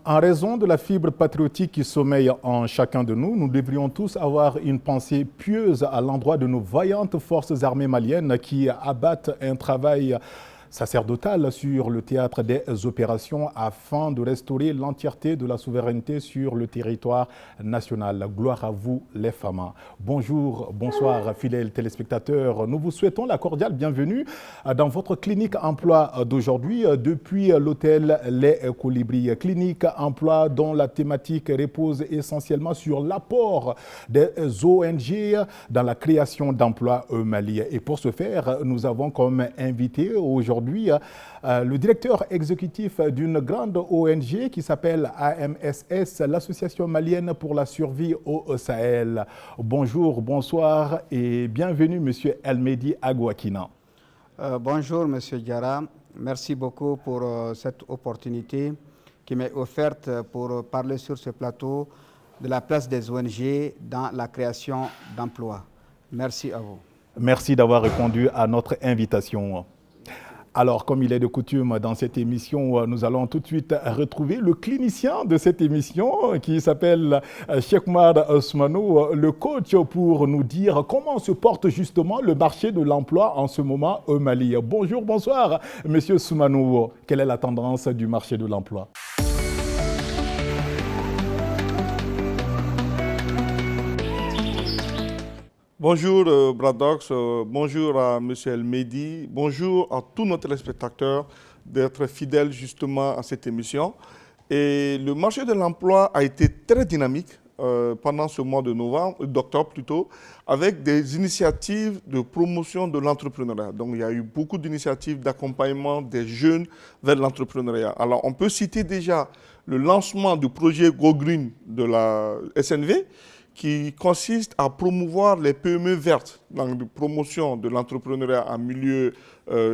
En raison de la fibre patriotique qui sommeille en chacun de nous, nous devrions tous avoir une pensée pieuse à l'endroit de nos vaillantes forces armées maliennes qui abattent un travail sacerdotal sur le théâtre des opérations afin de restaurer l'entièreté de la souveraineté sur le territoire national. Gloire à vous les femmes. Bonjour, bonsoir fidèles téléspectateurs. Nous vous souhaitons la cordiale bienvenue dans votre clinique emploi d'aujourd'hui depuis l'hôtel Les Colibris. Clinique emploi dont la thématique repose essentiellement sur l'apport des ONG dans la création d'emplois au Mali. Et pour ce faire, nous avons comme invité aujourd'hui le directeur exécutif d'une grande ONG qui s'appelle AMSS, l'Association malienne pour la survie au Sahel. Bonjour, bonsoir et bienvenue, Monsieur El-Mehdi Agouakina. Bonjour, Monsieur Diarra. Merci beaucoup pour cette opportunité qui m'est offerte pour parler sur ce plateau de la place des ONG dans la création d'emplois. Merci à vous. Merci d'avoir répondu à notre invitation. Alors, comme il est de coutume dans cette émission, nous allons tout de suite retrouver le clinicien de cette émission qui s'appelle Cheikh Oumar Soumanou, le coach, pour nous dire comment se porte justement le marché de l'emploi en ce moment au Mali. Bonjour, bonsoir, Monsieur Soumanou. Quelle est la tendance du marché de l'emploi ? Bonjour Bradox, bonjour à M. El-Mehdi, bonjour à tous nos téléspectateurs d'être fidèles justement à cette émission. Et le marché de l'emploi a été très dynamique pendant ce mois d'octobre plutôt, avec des initiatives de promotion de l'entrepreneuriat. Donc il y a eu beaucoup d'initiatives d'accompagnement des jeunes vers l'entrepreneuriat. Alors on peut citer déjà le lancement du projet Go Green de la SNV, qui consiste à promouvoir les PME vertes dans la promotion de l'entrepreneuriat en milieu,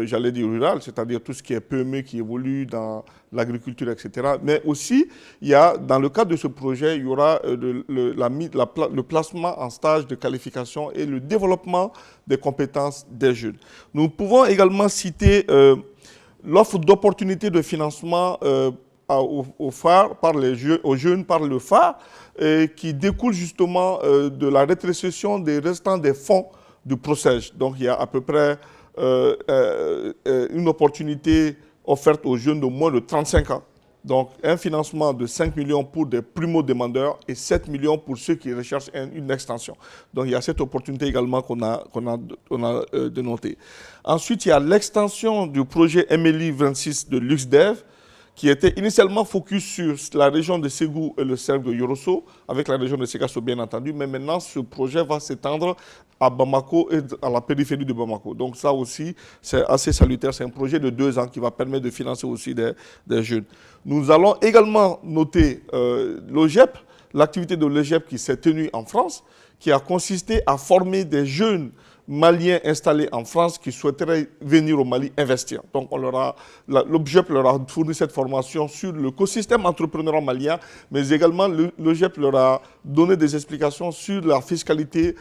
j'allais dire rural, c'est-à-dire tout ce qui est PME qui évolue dans l'agriculture, etc. Mais aussi, dans le cadre de ce projet, il y aura le placement en stage de qualification et le développement des compétences des jeunes. Nous pouvons également citer l'offre d'opportunités de financement aux jeunes par le phare, qui découle justement de la rétrocession des restants des fonds du PROCEJ. Donc il y a à peu près une opportunité offerte aux jeunes de moins de 35 ans. Donc un financement de 5 millions pour des primo-demandeurs et 7 millions pour ceux qui recherchent une extension. Donc il y a cette opportunité également qu'on a dénotée. Ensuite, il y a l'extension du projet MLI 26 de LuxDev, qui était initialement focus sur la région de Ségou et le cercle de Yorosso, avec la région de Ségasso bien entendu, mais maintenant ce projet va s'étendre à Bamako et à la périphérie de Bamako. Donc ça aussi, c'est assez salutaire, c'est un projet de 2 ans qui va permettre de financer aussi des jeunes. Nous allons également noter l'OGEP, l'activité de l'OGEP qui s'est tenue en France, qui a consisté à former des jeunes Maliens installés en France qui souhaiteraient venir au Mali investir. Donc l'OGEP leur a fourni cette formation sur l'écosystème entrepreneurial malien, mais également l'OGEP leur a donné des explications sur la fiscalité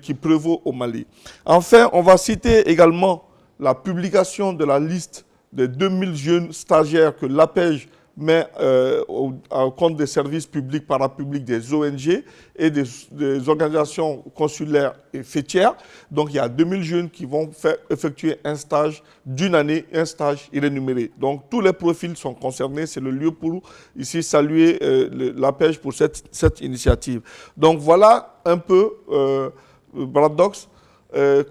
qui prévaut au Mali. Enfin, on va citer également la publication de la liste des 2000 jeunes stagiaires que l'APEJ met au compte des services publics, parapublics, des ONG et des organisations consulaires et fêtières. Donc il y a 2000 jeunes qui vont effectuer un stage d'une année, un stage irrémunéré. Donc tous les profils sont concernés. C'est le lieu pour ici saluer l'APEJ pour cette initiative. Donc voilà un peu, Bradox,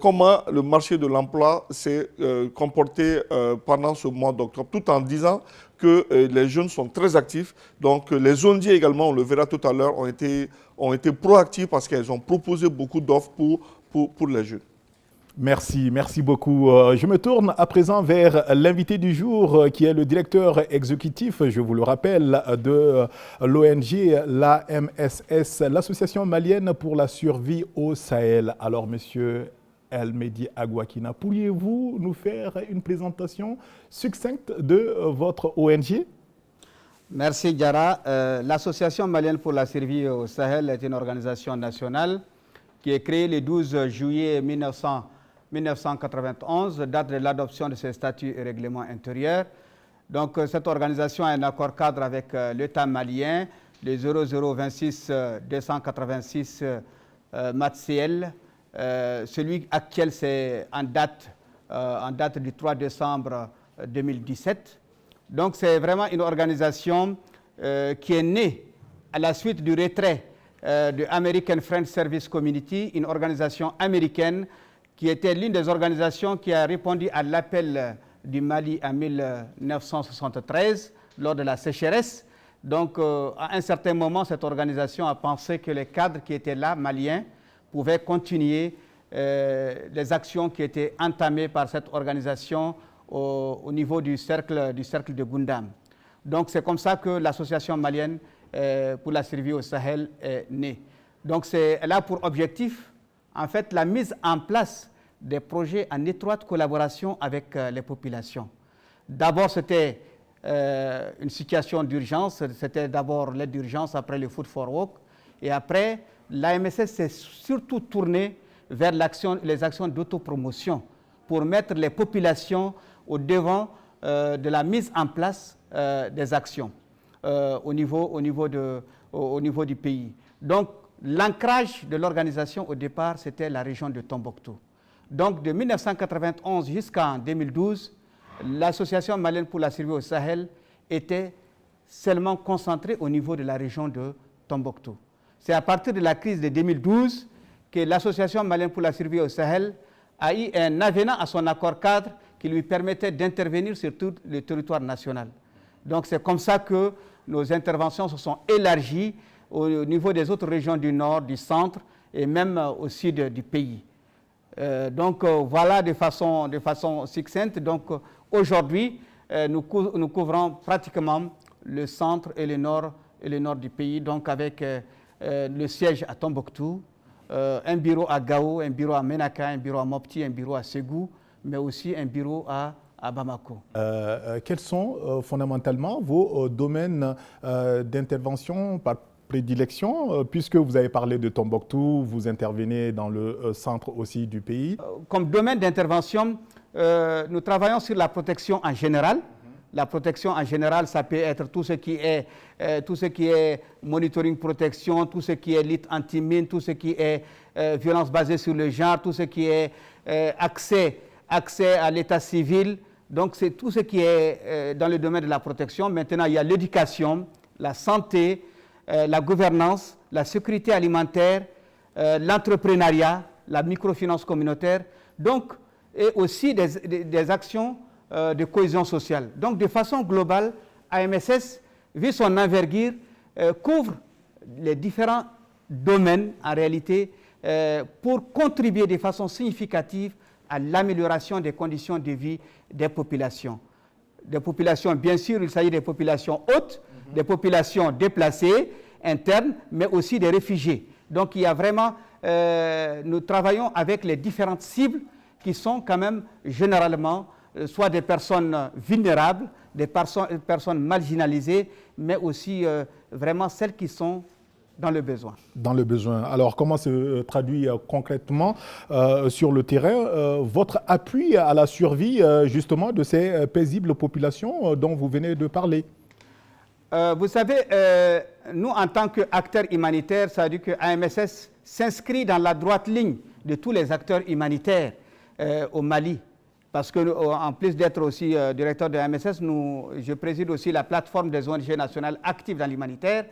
comment le marché de l'emploi s'est comporté pendant ce mois d'octobre, tout en disant que les jeunes sont très actifs. Donc les ONG également, on le verra tout à l'heure, ont été proactifs parce qu'elles ont proposé beaucoup d'offres pour les jeunes. Merci beaucoup. Je me tourne à présent vers l'invité du jour qui est le directeur exécutif, je vous le rappelle, de l'ONG, l'AMSS, l'Association malienne pour la survie au Sahel. Alors, monsieur El-Mehdi Agouakina, pourriez-vous nous faire une présentation succincte de votre ONG ? Merci Diarra. L'Association malienne pour la survie au Sahel est une organisation nationale qui est créée le 12 juillet 1991, date de l'adoption de ses statuts et règlements intérieurs. Donc cette organisation a un accord cadre avec l'État malien, le 0026 286 MATCL. Celui actuel, c'est en date du 3 décembre 2017. Donc c'est vraiment une organisation qui est née à la suite du retrait de American Friends Service Community, une organisation américaine qui était l'une des organisations qui a répondu à l'appel du Mali en 1973 lors de la sécheresse. Donc à un certain moment, cette organisation a pensé que les cadres qui étaient là, maliens, pouvaient continuer les actions qui étaient entamées par cette organisation au niveau du cercle de Gundam. Donc c'est comme ça que l'association malienne pour la survie au Sahel est née. Donc elle a pour objectif en fait la mise en place des projets en étroite collaboration avec les populations. D'abord c'était une situation d'urgence, c'était d'abord l'aide d'urgence, après le Food for Work, et après l'AMSS s'est surtout tournée vers les actions d'autopromotion pour mettre les populations au devant de la mise en place des actions au niveau du pays. Donc, l'ancrage de l'organisation au départ, c'était la région de Tombouctou. Donc, de 1991 jusqu'en 2012, l'Association malienne pour la survie au Sahel était seulement concentrée au niveau de la région de Tombouctou. C'est à partir de la crise de 2012 que l'Association malienne pour la survie au Sahel a eu un avenant à son accord cadre qui lui permettait d'intervenir sur tout le territoire national. Donc c'est comme ça que nos interventions se sont élargies au niveau des autres régions du nord, du centre et même au sud du pays. Voilà de façon succincte. Donc aujourd'hui, nous couvrons pratiquement le centre et le nord du pays, donc avec le siège à Tombouctou, un bureau à Gao, un bureau à Menaka, un bureau à Mopti, un bureau à Ségou, mais aussi un bureau à Bamako. Quels sont fondamentalement vos domaines d'intervention par prédilection, puisque vous avez parlé de Tombouctou, vous intervenez dans le centre aussi du pays? Comme domaine d'intervention, nous travaillons sur la protection en général. La protection en général, ça peut être tout ce qui est monitoring protection, tout ce qui est lutte anti-mine, tout ce qui est violence basée sur le genre, tout ce qui est accès à l'état civil. Donc c'est tout ce qui est dans le domaine de la protection. Maintenant, il y a l'éducation, la santé, la gouvernance, la sécurité alimentaire, l'entrepreneuriat, la microfinance communautaire, donc, et aussi des actions de cohésion sociale. Donc, de façon globale, AMSS, vu son envergure, couvre les différents domaines, en réalité, pour contribuer de façon significative à l'amélioration des conditions de vie des populations. Des populations, bien sûr, il s'agit des populations hautes, des populations déplacées, internes, mais aussi des réfugiés. Donc, il y a vraiment, nous travaillons avec les différentes cibles qui sont quand même généralement soit des personnes vulnérables, des personnes marginalisées, mais aussi vraiment celles qui sont dans le besoin. Dans le besoin. Alors, comment se traduit concrètement sur le terrain votre appui à la survie justement de ces paisibles populations dont vous venez de parler? Vous savez, nous en tant qu'acteurs humanitaires, ça veut dire que AMSS s'inscrit dans la droite ligne de tous les acteurs humanitaires au Mali. Parce qu'en plus d'être aussi directeur de l'AMSS, je préside aussi la plateforme des ONG nationales actives dans l'humanitaire.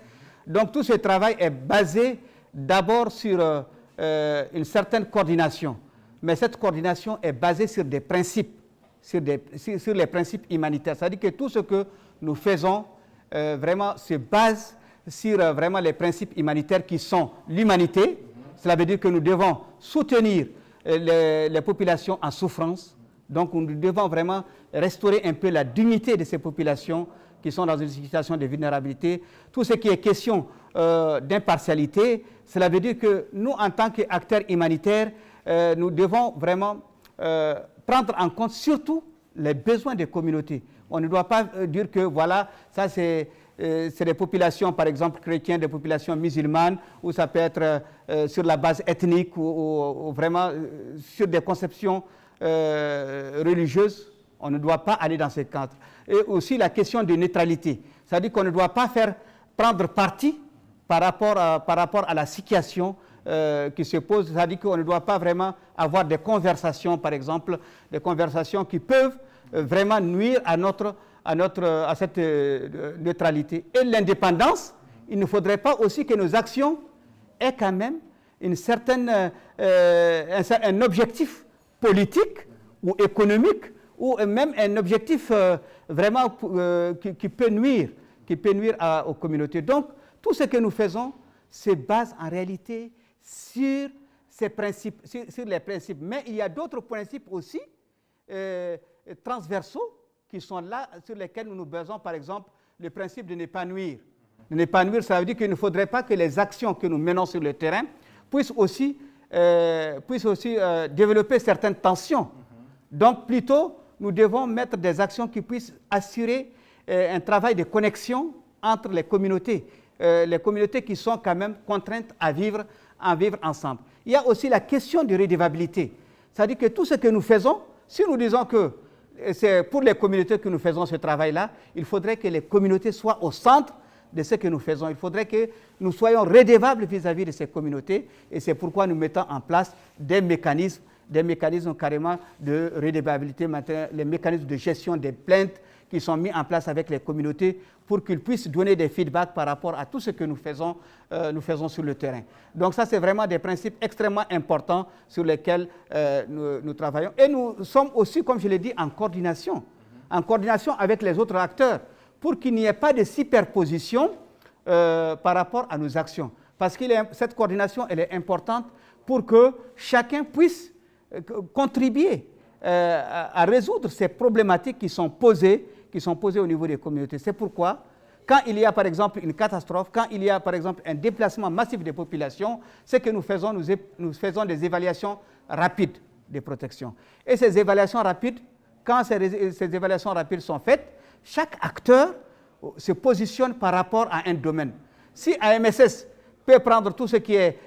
Donc tout ce travail est basé d'abord sur une certaine coordination. Mais cette coordination est basée sur des principes, sur les principes humanitaires. C'est-à-dire que tout ce que nous faisons vraiment se base sur vraiment les principes humanitaires qui sont l'humanité. Cela veut dire que nous devons soutenir les populations en souffrance. Donc nous devons vraiment restaurer un peu la dignité de ces populations qui sont dans une situation de vulnérabilité. Tout ce qui est question d'impartialité, cela veut dire que nous, en tant qu'acteurs humanitaires, nous devons vraiment prendre en compte surtout les besoins des communautés. On ne doit pas dire que voilà, ça c'est des populations, par exemple, chrétiennes, des populations musulmanes, ou ça peut être sur la base ethnique ou vraiment sur des conceptions religieuses. On ne doit pas aller dans ces cadres. aussi la question de neutralité. C'est-à-dire qu'on ne doit pas prendre parti par rapport à la situation qui se pose. C'est-à-dire qu'on ne doit pas vraiment avoir des conversations, par exemple, des conversations qui peuvent vraiment nuire à cette neutralité. Et l'indépendance, il ne faudrait pas aussi que nos actions aient quand même un objectif politique ou économique, ou même un objectif vraiment qui peut nuire aux communautés. Donc, tout ce que nous faisons se base en réalité sur ces principes, sur les principes. Mais il y a d'autres principes aussi transversaux qui sont là, sur lesquels nous nous basons, par exemple, le principe de ne pas nuire. De ne pas nuire, ça veut dire qu'il ne faudrait pas que les actions que nous menons sur le terrain puissent aussi développer certaines tensions. Donc, plutôt, nous devons mettre des actions qui puissent assurer un travail de connexion entre les communautés qui sont quand même contraintes à vivre ensemble. Il y a aussi la question de redevabilité. C'est-à-dire que tout ce que nous faisons, si nous disons que c'est pour les communautés que nous faisons ce travail-là, il faudrait que les communautés soient au centre de ce que nous faisons. Il faudrait que nous soyons redevables vis-à-vis de ces communautés, et c'est pourquoi nous mettons en place des mécanismes carrément de redevabilité, les mécanismes de gestion des plaintes qui sont mis en place avec les communautés pour qu'ils puissent donner des feedbacks par rapport à tout ce que nous faisons sur le terrain. Donc ça, c'est vraiment des principes extrêmement importants sur lesquels nous travaillons. Et nous sommes aussi, comme je l'ai dit, en coordination avec les autres acteurs, pour qu'il n'y ait pas de superposition par rapport à nos actions. Parce que cette coordination, elle est importante pour que chacun puisse contribuer à résoudre ces problématiques qui sont posées au niveau des communautés. C'est pourquoi, quand il y a par exemple une catastrophe, quand il y a par exemple un déplacement massif des populations, ce que nous faisons, nous faisons des évaluations rapides de protection. Et ces évaluations rapides, quand ces évaluations rapides sont faites, chaque acteur se positionne par rapport à un domaine. Si AMSS peut prendre tout ce qui est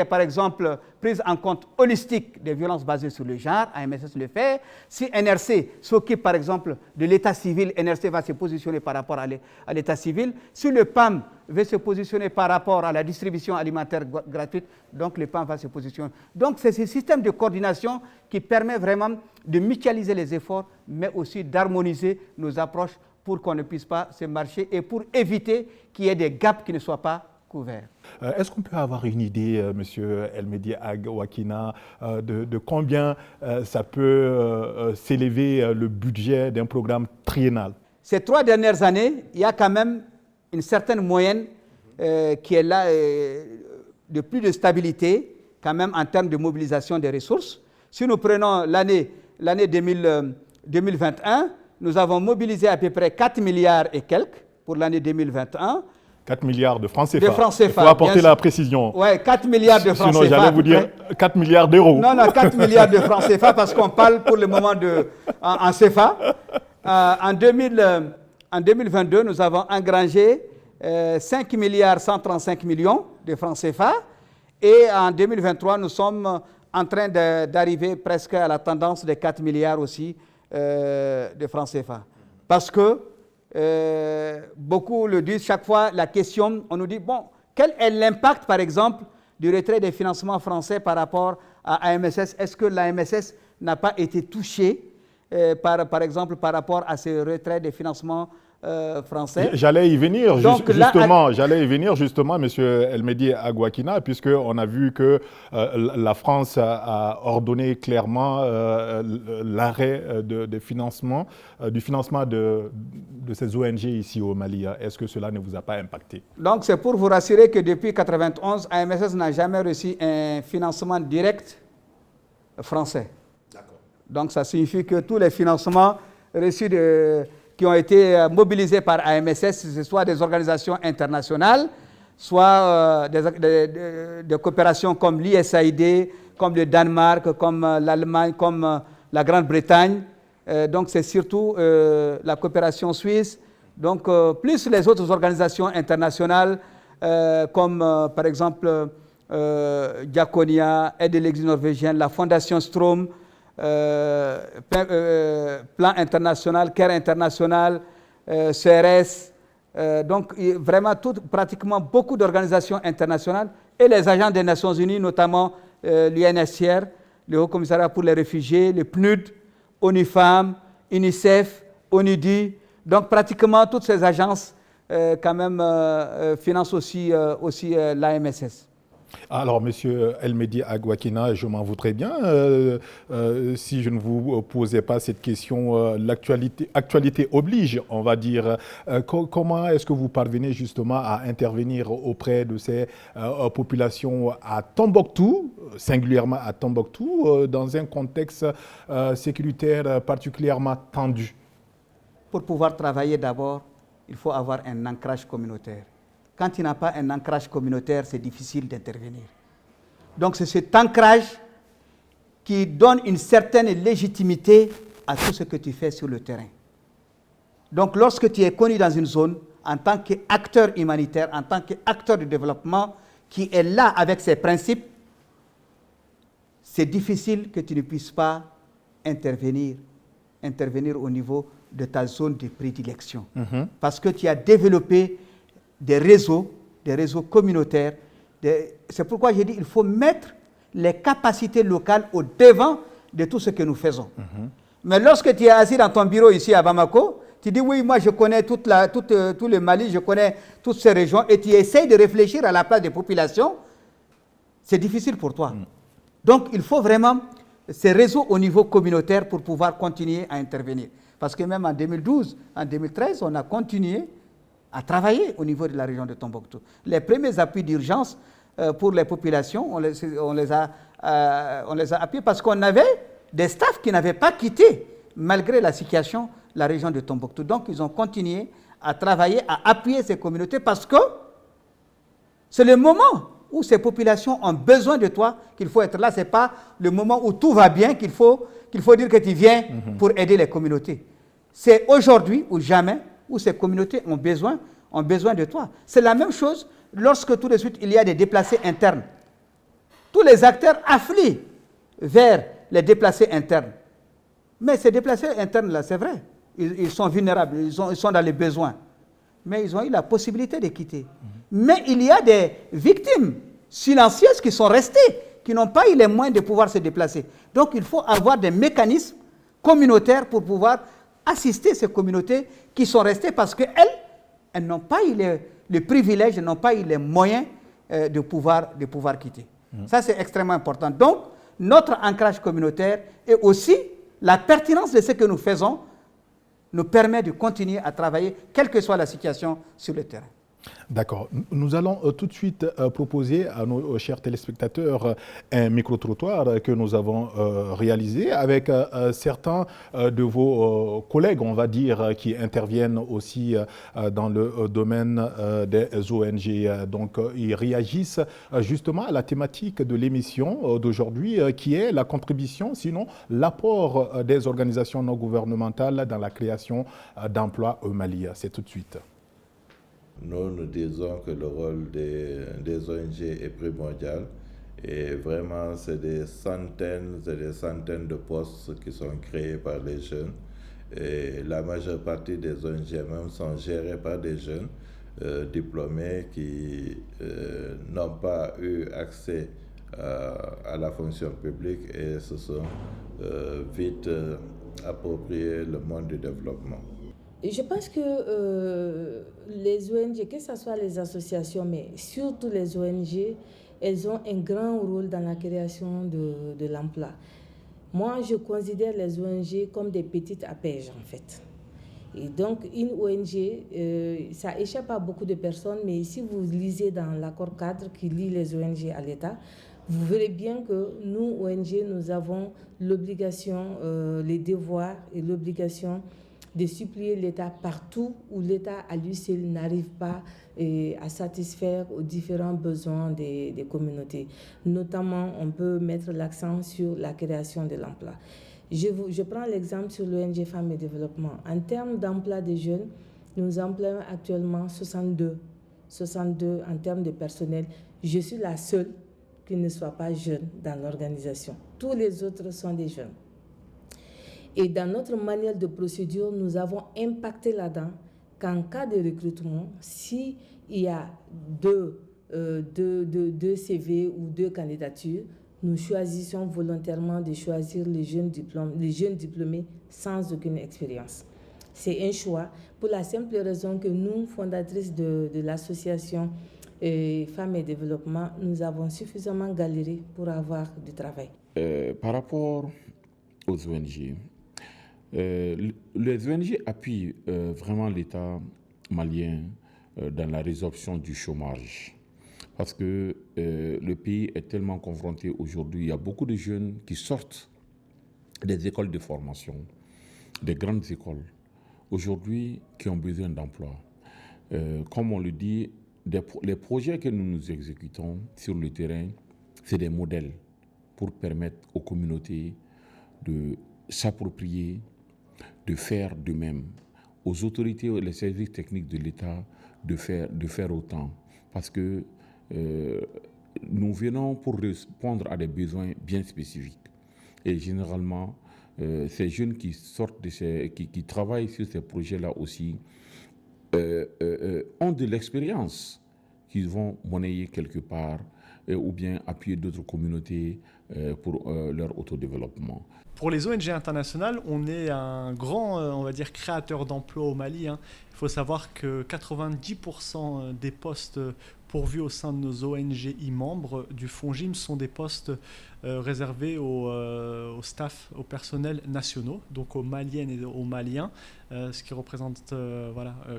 par exemple prise en compte holistique des violences basées sur le genre, AMSS le fait. Si NRC s'occupe par exemple de l'état civil, NRC va se positionner par rapport à l'état civil. Si le PAM veut se positionner par rapport à la distribution alimentaire gratuite, donc le PAM va se positionner. Donc c'est ce système de coordination qui permet vraiment de mutualiser les efforts, mais aussi d'harmoniser nos approches pour qu'on ne puisse pas se marcher et pour éviter qu'il y ait des gaps qui ne soient pas couverts. Est-ce qu'on peut avoir une idée, M. El-Mehdi Ag-Ouakina, de combien ça peut s'élever le budget d'un programme triennal? Ces 3 dernières années, il y a quand même une certaine moyenne qui est là, de plus de stabilité, quand même en termes de mobilisation des ressources. Si nous prenons l'année 2021, nous avons mobilisé à peu près 4 milliards et quelques pour l'année 2021. 4 milliards de francs CFA. De francs CFA. Il faut apporter la précision. Oui, 4 milliards de francs CFA. Sinon, j'allais vous dire 4 milliards d'euros. Non, 4 milliards de francs CFA parce qu'on parle pour le moment en CFA. En 2022, nous avons engrangé 5 milliards 135 millions de francs CFA. Et en 2023, nous sommes en train d'arriver presque à la tendance des 4 milliards aussi de francs CFA. Parce que beaucoup le disent chaque fois, la question, on nous dit, bon, quel est l'impact, par exemple, du retrait des financements français par rapport à AMSS? Est-ce que l'AMSS n'a pas été touchée, par exemple, par rapport à ce retrait des financements français? J'allais y venir, justement, M. El-Mehdi Ag-Ouakina, puisqu'on a vu que la France a ordonné clairement l'arrêt du financement de ces ONG ici au Mali. Est-ce que cela ne vous a pas impacté? Donc, c'est pour vous rassurer que depuis 1991, AMSS n'a jamais reçu un financement direct français. D'accord. Donc, ça signifie que tous les financements reçus qui ont été mobilisés par AMSS, ce soit des organisations internationales, soit des coopérations comme l'ISAID, comme le Danemark, comme l'Allemagne, comme la Grande-Bretagne. Donc c'est surtout la coopération suisse, donc plus les autres organisations internationales comme par exemple Diaconia, Aide de l'Exil norvégien, la Fondation Strom, Plan international, CARE international, CRS, donc vraiment pratiquement beaucoup d'organisations internationales et les agents des Nations Unies, notamment l'UNHCR, le Haut Commissariat pour les réfugiés, le PNUD, ONU Femmes, UNICEF, ONUDI. Donc pratiquement toutes ces agences quand même financent aussi l'AMSS. Alors, Monsieur El-Mehdi Agouakina, je m'en voudrais bien si je ne vous posais pas cette question. Actualité oblige, on va dire. Comment est-ce que vous parvenez justement à intervenir auprès de ces populations à Tombouctou, singulièrement à Tombouctou, dans un contexte sécuritaire particulièrement tendu? Pour pouvoir travailler d'abord, il faut avoir un ancrage communautaire. Quand tu n'as pas un ancrage communautaire, c'est difficile d'intervenir. Donc c'est cet ancrage qui donne une certaine légitimité à tout ce que tu fais sur le terrain. Donc lorsque tu es connu dans une zone, en tant qu'acteur humanitaire, en tant qu'acteur du développement, qui est là avec ses principes, c'est difficile que tu ne puisses pas intervenir au niveau de ta zone de prédilection. Parce que tu as développé des réseaux communautaires. C'est pourquoi j'ai dit qu'il faut mettre les capacités locales au devant de tout ce que nous faisons. Mais lorsque tu es assis dans ton bureau ici à Bamako, tu dis oui, moi je connais tout le Mali, je connais toutes ces régions, et tu essayes de réfléchir à la place des populations, c'est difficile pour toi. Donc il faut vraiment ces réseaux au niveau communautaire pour pouvoir continuer à intervenir. Parce que même en 2012, en 2013, on a continué à travailler au niveau de la région de Tombouctou. Les premiers appuis d'urgence pour les populations, on les a appuyés parce qu'on avait des staffs qui n'avaient pas quitté, malgré la situation, la région de Tombouctou. Donc, ils ont continué à travailler, à appuyer ces communautés parce que c'est le moment où ces populations ont besoin de toi qu'il faut être là. Ce n'est pas le moment où tout va bien qu'il faut dire que tu viens pour aider les communautés. C'est aujourd'hui ou jamais où ces communautés ont besoin de toi. C'est la même chose lorsque tout de suite il y a des déplacés internes. Tous les acteurs affluent vers les déplacés internes. Mais ces déplacés internes-là, c'est vrai, ils sont vulnérables, ils sont dans les besoins. Mais ils ont eu la possibilité de quitter. Mais il y a des victimes silencieuses qui sont restées, qui n'ont pas eu les moyens de pouvoir se déplacer. Donc il faut avoir des mécanismes communautaires pour pouvoir assister ces communautés qui sont restées parce qu'elles n'ont pas eu le privilège, elles n'ont pas eu les moyens de pouvoir quitter. Ça, c'est extrêmement important. Donc, notre ancrage communautaire et aussi la pertinence de ce que nous faisons nous permet de continuer à travailler, quelle que soit la situation sur le terrain. D'accord. Nous allons tout de suite proposer à nos chers téléspectateurs un micro-trottoir que nous avons réalisé avec certains de vos collègues, on va dire, qui interviennent aussi dans le domaine des ONG. Donc, ils réagissent justement à la thématique de l'émission d'aujourd'hui, qui est la contribution, sinon l'apport des organisations non gouvernementales dans la création d'emplois au Mali. C'est tout de suite. Nous disons que le rôle des ONG est primordial et vraiment c'est des centaines de postes qui sont créés par les jeunes et la majeure partie des ONG même sont gérées par des jeunes diplômés qui n'ont pas eu accès à la fonction publique et se sont vite appropriés le monde du développement. Je pense que les ONG, que ce soit les associations, mais surtout les ONG, elles ont un grand rôle dans la création de l'emploi. Moi, je considère les ONG comme des petites APEJ, en fait. Et donc, une ONG, ça échappe à beaucoup de personnes, mais si vous lisez dans l'accord cadre qui lie les ONG à l'État, vous verrez bien que nous, ONG, nous avons l'obligation, les devoirs et l'obligation de supplier l'État partout où l'État à lui seul n'arrive pas à satisfaire aux différents besoins des communautés. Notamment, on peut mettre l'accent sur la création de l'emploi. Je prends l'exemple sur l'ONG Femmes et Développement. En termes d'emploi des jeunes, nous employons actuellement 62 en termes de personnel. Je suis la seule qui ne soit pas jeune dans l'organisation. Tous les autres sont des jeunes. Et dans notre manuel de procédure, nous avons impacté là-dedans qu'en cas de recrutement, s'il y a deux CV ou 2 candidatures, nous choisissons volontairement de choisir les jeunes diplômés sans aucune expérience. C'est un choix pour la simple raison que nous, fondatrices de l'association Femmes et Développement, nous avons suffisamment galéré pour avoir du travail. Par rapport aux ONG, les ONG appuient vraiment l'État malien dans la résorption du chômage. Parce que le pays est tellement confronté aujourd'hui. Il y a beaucoup de jeunes qui sortent des écoles de formation, des grandes écoles, aujourd'hui qui ont besoin d'emploi. Comme on le dit, les projets que nous exécutons sur le terrain, c'est des modèles pour permettre aux communautés de s'approprier, de faire de même. Aux autorités et les services techniques de l'État de faire autant. Parce que nous venons pour répondre à des besoins bien spécifiques. Et généralement, ces jeunes qui sortent qui travaillent sur ces projets-là aussi ont de l'expérience qu'ils vont monnayer quelque part ou bien appuyer d'autres communautés pour leur autodéveloppement. Pour les ONG internationales, on est un grand, on va dire, créateur d'emplois au Mali. Il faut savoir que 90% des postes pourvus au sein de nos ONG membres du FONGIM sont des postes réservés au staff, au personnel nationaux, donc aux Maliennes et aux Maliens, ce qui représente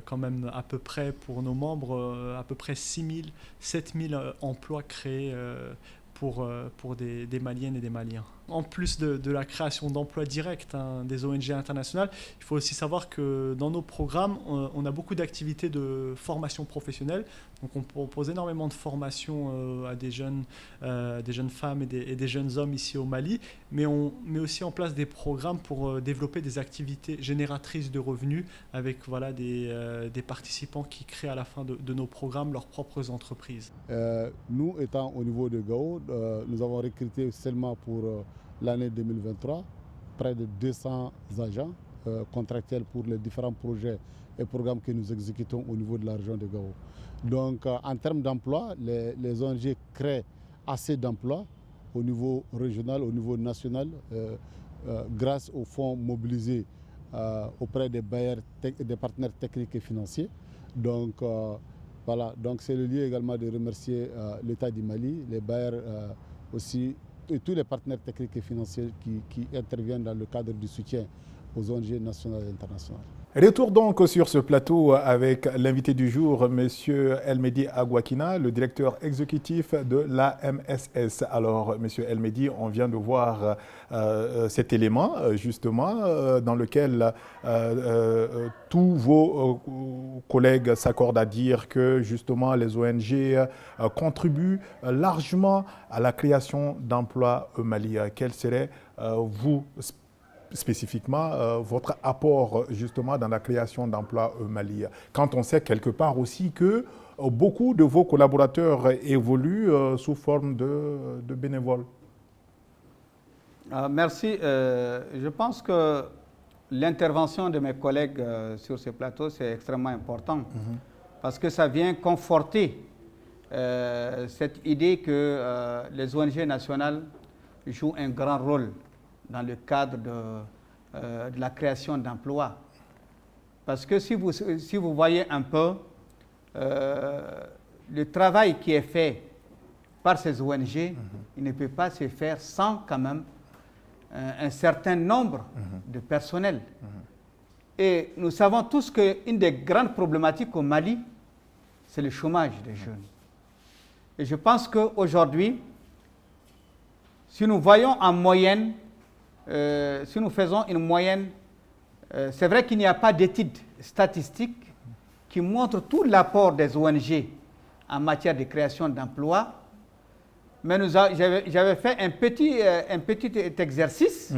quand même à peu près pour nos membres à peu près 6 000, 7 000 emplois créés pour des Maliennes et des Maliens. En plus de la création d'emplois directs des ONG internationales, il faut aussi savoir que dans nos programmes, on a beaucoup d'activités de formation professionnelle. Donc on propose énormément de formations à des jeunes femmes et des jeunes hommes ici au Mali, mais on met aussi en place des programmes pour développer des activités génératrices de revenus avec des participants qui créent à la fin de nos programmes leurs propres entreprises. Nous, étant au niveau de Gao, nous avons recruté seulement pour l'année 2023 près de 200 agents contractuels pour les différents projets et programmes que nous exécutons au niveau de la région de Gao. Donc en termes d'emploi, les ONG créent assez d'emplois au niveau régional, au niveau national, grâce aux fonds mobilisés auprès des bailleurs, des partenaires techniques et financiers. Donc voilà, donc c'est le lieu également de remercier l'État du Mali, les bailleurs aussi, et tous les partenaires techniques et financiers qui interviennent dans le cadre du soutien aux ONG nationales et internationales. Retour donc sur ce plateau avec l'invité du jour, M. Elmedi Agouakina, le directeur exécutif de l'AMSS. Alors, M. Elmedi, on vient de voir cet élément, justement, dans lequel tous vos collègues s'accordent à dire que, justement, les ONG contribuent largement à la création d'emplois au Mali. Quel serait, vous, spécifiquement, votre apport justement dans la création d'emplois au Mali, quand on sait quelque part aussi que beaucoup de vos collaborateurs évoluent sous forme de bénévoles? Merci. Je pense que l'intervention de mes collègues sur ce plateau, c'est extrêmement important parce que ça vient conforter cette idée que les ONG nationales jouent un grand rôle dans le cadre de la création d'emplois. Parce que si vous voyez un peu le travail qui est fait par ces ONG, il ne peut pas se faire sans quand même un certain nombre de personnel. Et nous savons tous qu'une des grandes problématiques au Mali, c'est le chômage des jeunes. Et je pense qu'aujourd'hui, si nous voyons en moyenne, si nous faisons une moyenne, c'est vrai qu'il n'y a pas d'études statistiques qui montrent tout l'apport des ONG en matière de création d'emplois, mais j'avais fait un petit exercice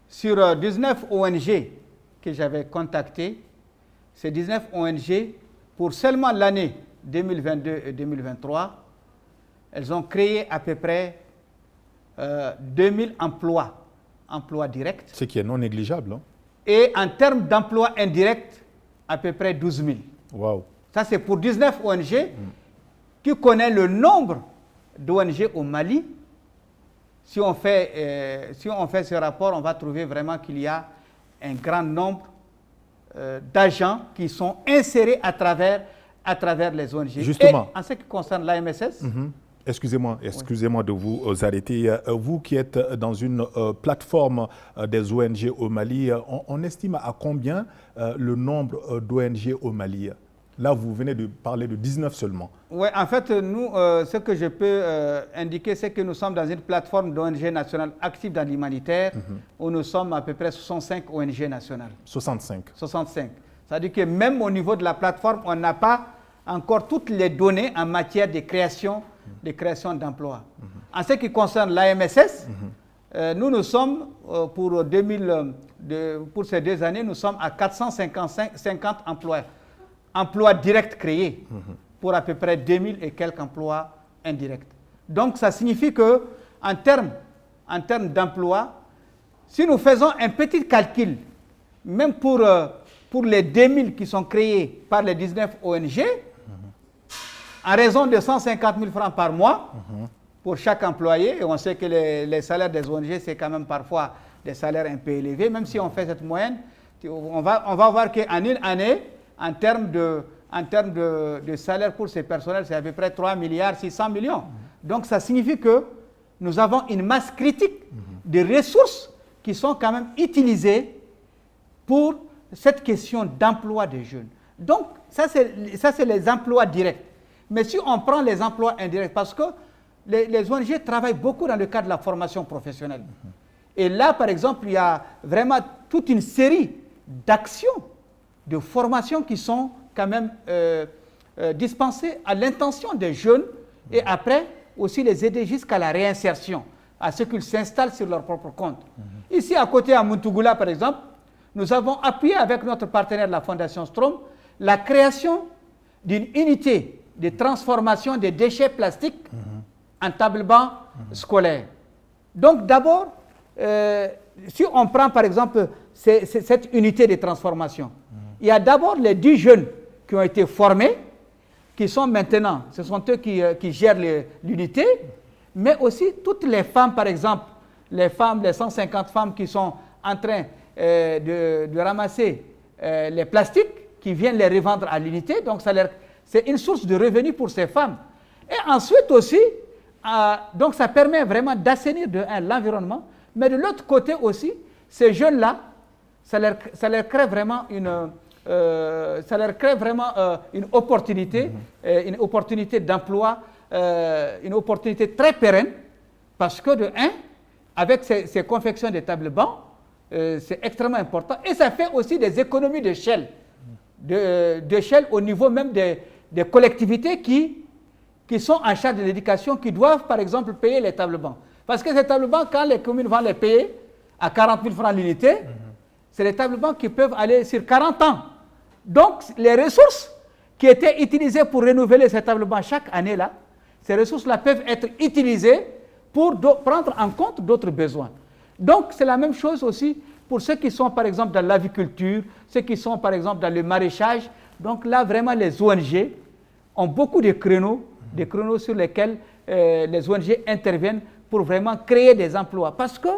sur 19 ONG que j'avais contactées. Ces 19 ONG, pour seulement l'année 2022 et 2023, elles ont créé à peu près 2000 emplois emplois directs. Ce qui est non négligeable. Hein? Et en termes d'emplois indirects, à peu près 12 000. Wow. Ça, c'est pour 19 ONG qui connaissent le nombre d'ONG au Mali. Si on fait ce rapport, on va trouver vraiment qu'il y a un grand nombre d'agents qui sont insérés à travers les ONG. Justement. Et en ce qui concerne l'AMSS, Excusez-moi de vous arrêter. Vous qui êtes dans une plateforme des ONG au Mali, on estime à combien le nombre d'ONG au Mali? Là, vous venez de parler de 19 seulement. Oui, en fait, nous, ce que je peux indiquer, c'est que nous sommes dans une plateforme d'ONG nationale active dans l'humanitaire, où nous sommes à peu près 65 ONG nationales. 65. C'est-à-dire que même au niveau de la plateforme, on n'a pas encore toutes les données en matière de création d'emplois. En ce qui concerne l'AMSS, nous sommes, pour ces 2 années, nous sommes à 450 emplois directs créés pour à peu près 2000 et quelques emplois indirects. Donc ça signifie que en termes d'emplois, si nous faisons un petit calcul, même pour les 2000 qui sont créés par les 19 ONG, en raison de 150 000 francs par mois pour chaque employé, et on sait que les salaires des ONG, c'est quand même parfois des salaires un peu élevés, même si on fait cette moyenne, on va voir qu'en une année, en termes de salaire pour ces personnels, c'est à peu près 3 milliards 600 millions. Donc ça signifie que nous avons une masse critique de ressources qui sont quand même utilisées pour cette question d'emploi des jeunes. Donc ça c'est les emplois directs. Mais si on prend les emplois indirects, parce que les ONG travaillent beaucoup dans le cadre de la formation professionnelle. Et là, par exemple, il y a vraiment toute une série d'actions, de formations qui sont quand même dispensées à l'intention des jeunes et après aussi les aider jusqu'à la réinsertion, à ce qu'ils s'installent sur leur propre compte. Ici, à côté, à Muntugula, par exemple, nous avons appuyé avec notre partenaire de la Fondation Strom la création d'une unité de transformation des déchets plastiques en table-banc scolaire. Donc d'abord, si on prend par exemple cette unité de transformation, il y a d'abord les 10 jeunes qui ont été formés, qui sont maintenant, ce sont eux qui gèrent l'unité, mais aussi toutes les femmes, par exemple, les 150 femmes qui sont en train de ramasser les plastiques, qui viennent les revendre à l'unité, donc c'est une source de revenus pour ces femmes. Et ensuite aussi, donc ça permet vraiment d'assainir l'environnement, mais de l'autre côté aussi, ces jeunes-là, ça leur crée vraiment une opportunité d'emploi, une opportunité très pérenne, parce que de un, avec ces confections de tables-bancs, c'est extrêmement important, et ça fait aussi des économies d'échelle, au niveau même des collectivités qui sont en charge de l'éducation, qui doivent par exemple payer les tables-bancs. Parce que ces tables-bancs, quand les communes vont les payer à 40 000 francs l'unité, c'est les tables-bancs qui peuvent aller sur 40 ans. Donc les ressources qui étaient utilisées pour renouveler ces tables-bancs chaque année-là, ces ressources-là peuvent être utilisées pour prendre en compte d'autres besoins. Donc c'est la même chose aussi pour ceux qui sont par exemple dans l'aviculture, ceux qui sont par exemple dans le maraîchage. Donc là vraiment les ONG ont beaucoup de créneaux sur lesquels les ONG interviennent pour vraiment créer des emplois. Parce que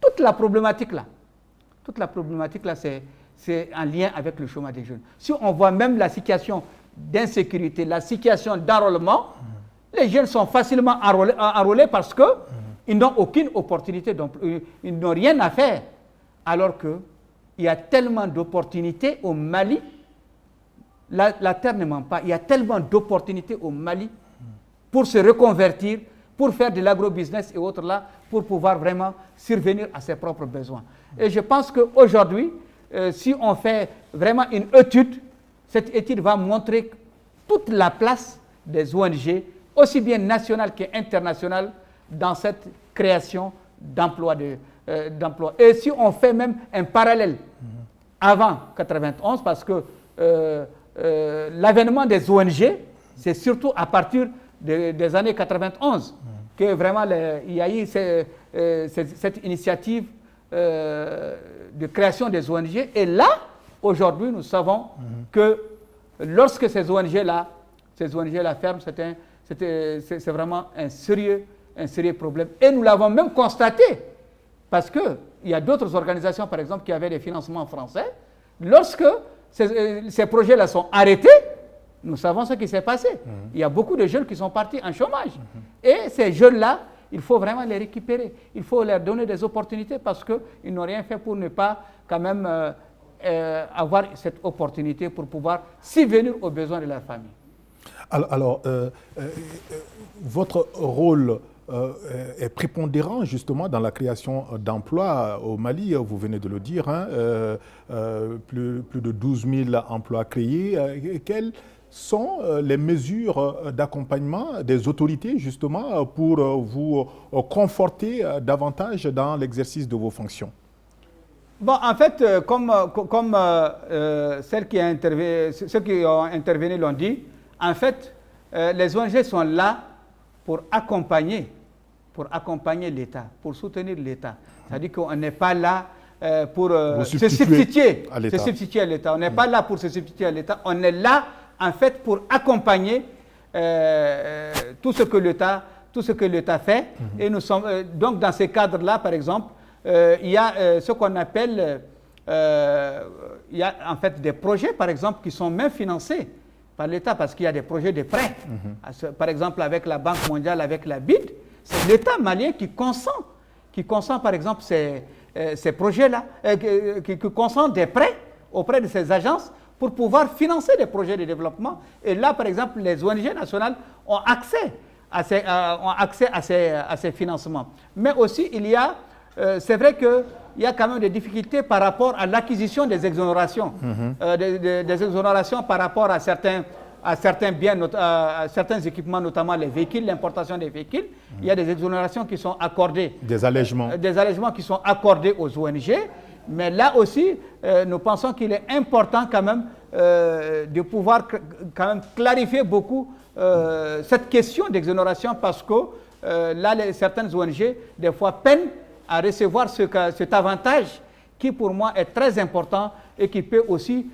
toute la problématique là, c'est en lien avec le chômage des jeunes. Si on voit même la situation d'insécurité, la situation d'enrôlement, les jeunes sont facilement enrôlés parce qu'ils n'ont aucune opportunité, ils n'ont rien à faire. Alors qu'il y a tellement d'opportunités au Mali, la terre ne ment pas, il y a tellement d'opportunités au Mali pour se reconvertir, pour faire de l'agrobusiness et autres là, pour pouvoir vraiment survenir à ses propres besoins. Et je pense qu'aujourd'hui, si on fait vraiment une étude, cette étude va montrer toute la place des ONG, aussi bien nationales qu'internationales, dans cette création d'emplois. Et si on fait même un parallèle avant 91, parce que l'avènement des ONG, c'est surtout à partir des années 91 que vraiment il y a eu cette initiative de création des ONG. Et là, aujourd'hui, nous savons que lorsque ces ONG-là ferment, c'est vraiment un sérieux problème. Et nous l'avons même constaté, parce qu'il y a d'autres organisations, par exemple, qui avaient des financements français. Lorsque ces projets-là sont arrêtés, nous savons ce qui s'est passé. Il y a beaucoup de jeunes qui sont partis en chômage. Et ces jeunes-là, il faut vraiment les récupérer. Il faut leur donner des opportunités parce qu'ils n'ont rien fait pour ne pas quand même avoir cette opportunité pour pouvoir subvenir aux besoins de leur famille. Alors votre rôle est prépondérant justement dans la création d'emplois au Mali, vous venez de le dire, hein, plus de 12 000 emplois créés. Quelles sont les mesures d'accompagnement des autorités justement pour vous conforter davantage dans l'exercice de vos fonctions? Bon, en fait, comme ceux qui ont intervenu l'ont dit, en fait, les ONG sont là pour accompagner l'État, pour soutenir l'État. C'est-à-dire qu'on n'est pas là pour se substituer à l'État. On n'est pas là pour se substituer à l'État. On est là, en fait, pour accompagner tout ce que l'État fait. Et nous sommes donc dans ces cadres-là, par exemple, il y a ce qu'on appelle, il y a en fait des projets, par exemple, qui sont même financés par l'État, parce qu'il y a des projets de prêt. Par exemple, avec la Banque mondiale, avec la BID, c'est l'État malien qui consent, par exemple, ces projets-là, qui consent des prêts auprès de ces agences pour pouvoir financer des projets de développement. Et là, par exemple, les ONG nationales ont accès à ces financements. Mais aussi, c'est vrai qu'il y a quand même des difficultés par rapport à l'acquisition des exonérations, des exonérations par rapport à certains biens, à certains équipements, notamment les véhicules, l'importation des véhicules. Il y a des exonérations qui sont accordées. Des allègements. Des allègements qui sont accordés aux ONG. Mais là aussi, nous pensons qu'il est important quand même de pouvoir quand même clarifier beaucoup cette question d'exonération, parce que là, certaines ONG, des fois, peinent à recevoir cet avantage qui, pour moi, est très important et qui peut aussi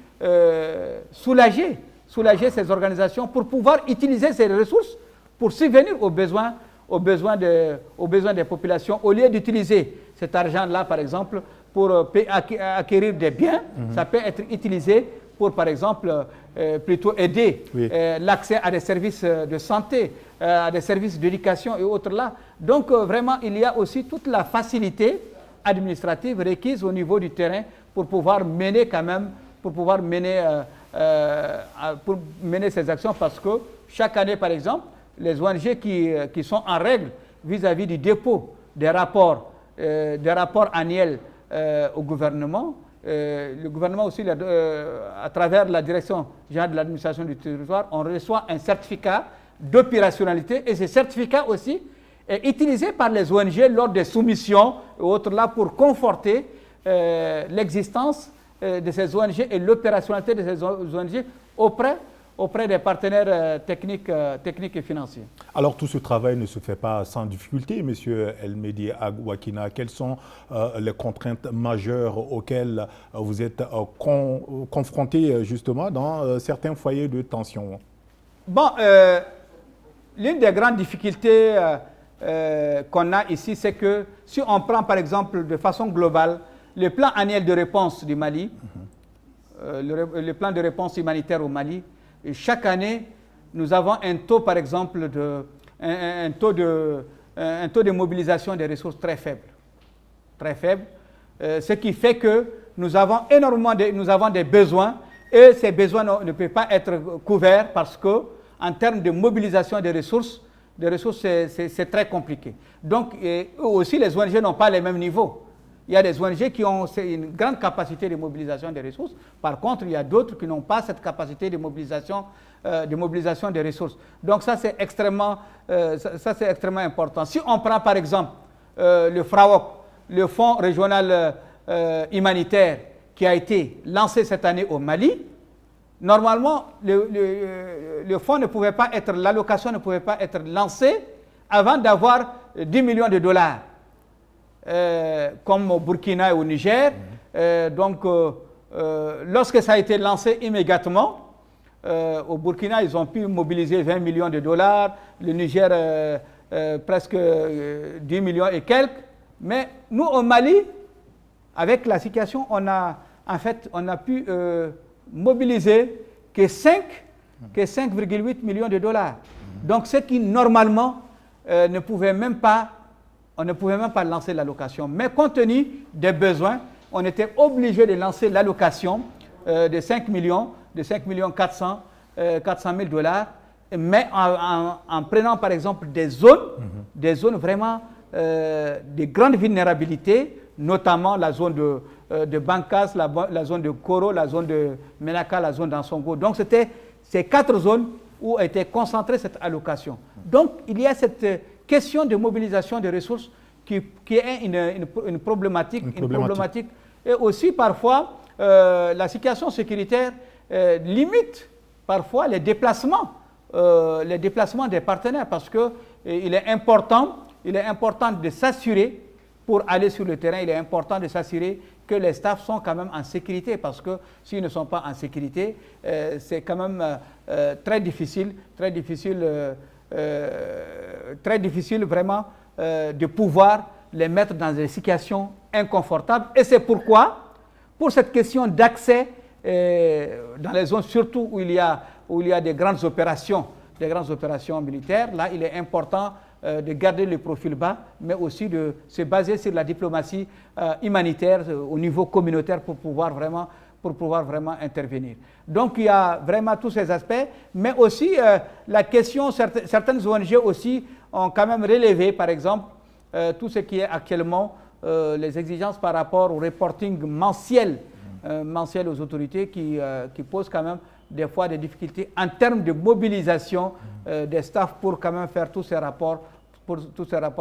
soulager ces organisations pour pouvoir utiliser ces ressources pour subvenir aux besoins des populations, au lieu d'utiliser cet argent-là, par exemple, pour acquérir des biens. Ça peut être utilisé pour, par exemple, plutôt aider l'accès à des services de santé, à des services d'éducation et autres là. Donc, vraiment, il y a aussi toute la facilité administrative requise au niveau du terrain pour pouvoir mener ces actions, parce que chaque année, par exemple, les ONG qui sont en règle vis-à-vis du dépôt des rapports annuels au gouvernement, le gouvernement aussi, à travers la direction générale de l'administration du territoire, on reçoit un certificat d'opérationnalité, et ce certificat aussi est utilisé par les ONG lors des soumissions et autres là pour conforter l'existence de ces ONG et l'opérationnalité de ces ONG auprès des partenaires techniques et financiers. Alors tout ce travail ne se fait pas sans difficulté, M. El-Mehdi Agouakina. Quelles sont les contraintes majeures auxquelles vous êtes confrontés justement dans certains foyers de tension? Bon, l'une des grandes difficultés qu'on a ici, c'est que si on prend par exemple de façon globale le plan annuel de réponse du Mali, le plan de réponse humanitaire au Mali, et chaque année, nous avons un taux, par exemple, un taux de mobilisation des ressources très faible. Très faible. Ce qui fait que nous avons des besoins, et ces besoins ne peuvent pas être couverts parce que, en termes de mobilisation des ressources, c'est très compliqué. Donc, eux aussi, les ONG n'ont pas les mêmes niveaux. Il y a des ONG qui ont une grande capacité de mobilisation des ressources. Par contre, il y a d'autres qui n'ont pas cette capacité de mobilisation des ressources. Donc ça, c'est extrêmement important. Si on prend par exemple le FRAOC, le Fonds régional humanitaire, qui a été lancé cette année au Mali, normalement, le fonds ne pouvait pas être, l'allocation ne pouvait pas être lancée avant d'avoir 10 millions de dollars. comme au Burkina et au Niger. Lorsque ça a été lancé immédiatement, au Burkina, ils ont pu mobiliser 20 millions de dollars, le Niger presque 10 millions et quelques. Mais nous, au Mali, avec la situation, on a pu mobiliser que 5,8 millions de dollars. Donc, ce qui, normalement, on ne pouvait même pas lancer l'allocation. Mais compte tenu des besoins, on était obligé de lancer l'allocation de 5 millions 400 000 dollars, mais en prenant par exemple des zones vraiment de grande vulnérabilité, notamment la zone de Bankas, la zone de Koro, la zone de Menaka, la zone d'Ansongo. Donc c'était ces 4 zones où a été concentrée cette allocation. Donc il y a cette question de mobilisation des ressources qui est une problématique. Et aussi parfois la situation sécuritaire limite parfois les déplacements des partenaires, parce que il est important de s'assurer, pour aller sur le terrain, il est important de s'assurer que les staffs sont quand même en sécurité, parce que s'ils ne sont pas en sécurité, c'est quand même très difficile vraiment de pouvoir les mettre dans des situations inconfortables. Et c'est pourquoi, pour cette question d'accès dans les zones surtout où il y a des grandes opérations militaires, là il est important de garder le profil bas, mais aussi de se baser sur la diplomatie humanitaire au niveau communautaire pour pouvoir vraiment intervenir. Donc il y a vraiment tous ces aspects, mais aussi la question, certaines ONG aussi ont quand même relevé, par exemple, tout ce qui est actuellement les exigences par rapport au reporting mensuel aux autorités qui posent quand même des fois des difficultés en termes de mobilisation des staffs pour quand même faire tous ces rapports.